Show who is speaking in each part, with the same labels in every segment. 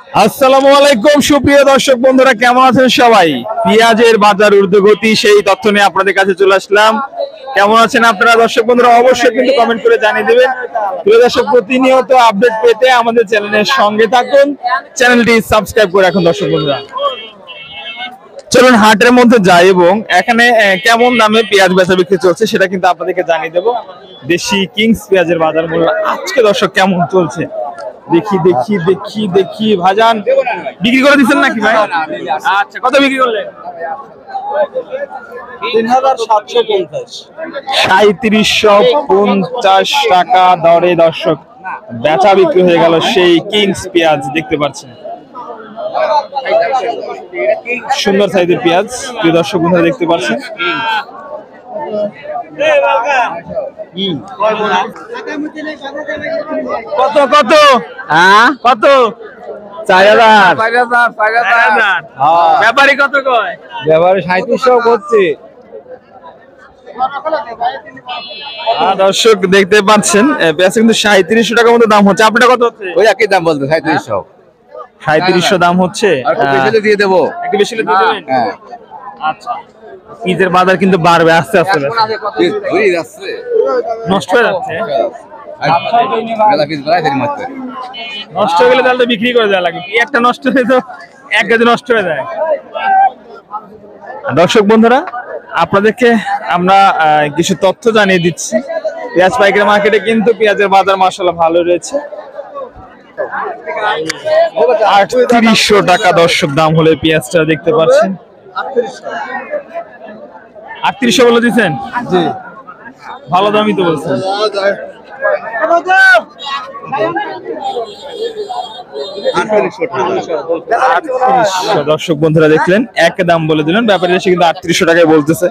Speaker 1: আসসালামু আলাইকুম সুপ্রিয় দর্শক বন্ধুরা, কেমন আছেন সবাই? পেঁয়াজের বাজার ঊর্ধ্বগতি সেই তথ্য নিয়ে আপনাদের কাছে চলে আসলাম। কেমন আছেন আপনারা দর্শক বন্ধুরা? অবশ্যই কিন্তু কমেন্ট করে জানিয়ে দিবেন। প্রিয় দর্শক, প্রতিনিয়ত আপডেট পেতে আমাদের চ্যানেলের সঙ্গে থাকুন, চ্যানেলটি সাবস্ক্রাইব করে রাখুন। দর্শক বন্ধুরা, চলুন হাটের মধ্যে যাই এবং এখানে কেমন দামে পেঁয়াজ বেচা বিক্রি চলছে সেটা কিন্তু আপনাদেরকে জানিয়ে দেবো। দেশি কিংস পেঁয়াজের বাজার মূল্য আজকে দর্শক কেমন চলছে দেখি দেখি দেখি দেখি। ভাজান বিক্রি করে দিচ্ছেন নাকি ভাই? আচ্ছা, কত বিক্রি করলেন? 3750 টাকা দরে দর্শক বেচা বিক্রি হয়ে গেল সেই কিংস পেঁয়াজ। দেখতে পাচ্ছেন সুন্দর সাইজের পেঁয়াজ, প্রিয় দর্শক বন্ধুরা দেখতে পাচ্ছেন। কত কত কত? 4000। ব্যাপারী কত কয়?
Speaker 2: ব্যাপারে 3700 করছে।
Speaker 1: দর্শক দেখতে পাচ্ছেন পেঁয়াজ কিন্তু 3700 টাকার মতো দাম হচ্ছে। আপনার কত হচ্ছে?
Speaker 2: ওই একই দাম বলতে 3700।
Speaker 1: 3700 দাম হচ্ছে।
Speaker 2: আর একটু বেশি দিয়ে দেবো।
Speaker 1: একটু বেশি দিয়ে দেবেন?
Speaker 2: হ্যাঁ।
Speaker 1: আচ্ছা, পিজের বাজার কিন্তু বাড়বে আস্তে আস্তে,
Speaker 2: ঘুরে যাচ্ছে,
Speaker 1: নষ্ট হয়ে যাচ্ছে।
Speaker 2: মেলা পিস বাড়াই দেরি মাত্র।
Speaker 1: নষ্ট হয়ে গেলে তাহলে তো বিক্রি করে দেওয়া লাগে। একটা নষ্ট হয়ে তো এক গাছে নষ্ট হয়ে যায়। দর্শক বন্ধুরা, আপনাদেরকে আমরা কিছু তথ্য জানিয়ে দিচ্ছি। পেঁয়াজ পাইকারি মার্কেটে কিন্তু পেঁয়াজের বাজার মাশাআল্লাহ ভালো রয়েছে। 3800 টাকা দর্শক দাম হলে পেঁয়াজটা দেখতে পাচ্ছেন। 3800 বলে দিচ্ছেন?
Speaker 2: জি,
Speaker 1: ভালো দামই তো বলছেন। দর্শক বন্ধুরা দেখলেন, এক দাম বলে দিলেন, ব্যাপারী এসে কিন্তু 3800 টাকায় বলতেছে।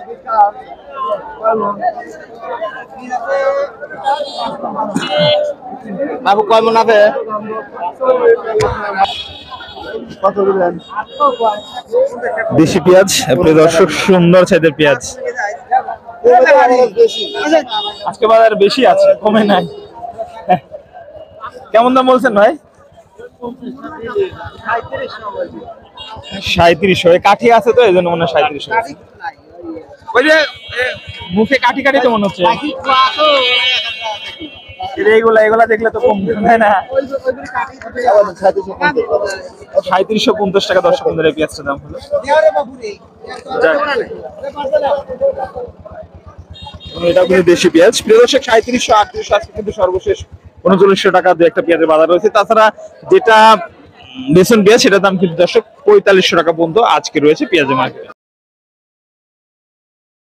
Speaker 2: বাবু কয় মন আছে?
Speaker 1: দেশি পেঁয়াজ, প্রিয় দর্শক, সুন্দর সাইজের পেঁয়াজ। আজকে বাজার বেশি আছে, কমে নাই। কেমন দাম বলছেন ভাই? 3700। কাঠি আছে তো এই জন্য মনে হয় 3700। ওই যে মুখে কাঠি কাঠি তো মনে হচ্ছে। এগুলা দেখলে তো কম তাই না? 3750 টাকা দর্শক বন্ধুরা এই পেঁয়াজটার দাম হলো। এটা কিন্তু দেশি পেঁয়াজ, প্রিয় দর্শক। 3700 3800 আজকে কিন্তু সর্বশেষ 3900 টাকা দিয়ে একটা পেঁয়াজের বাজার রয়েছে। তাছাড়া যেটা বেসন পেঁয়াজ সেটার দাম কিন্তু দর্শক 4500 টাকা পর্যন্ত আজকে রয়েছে পেঁয়াজের মার্কেটে।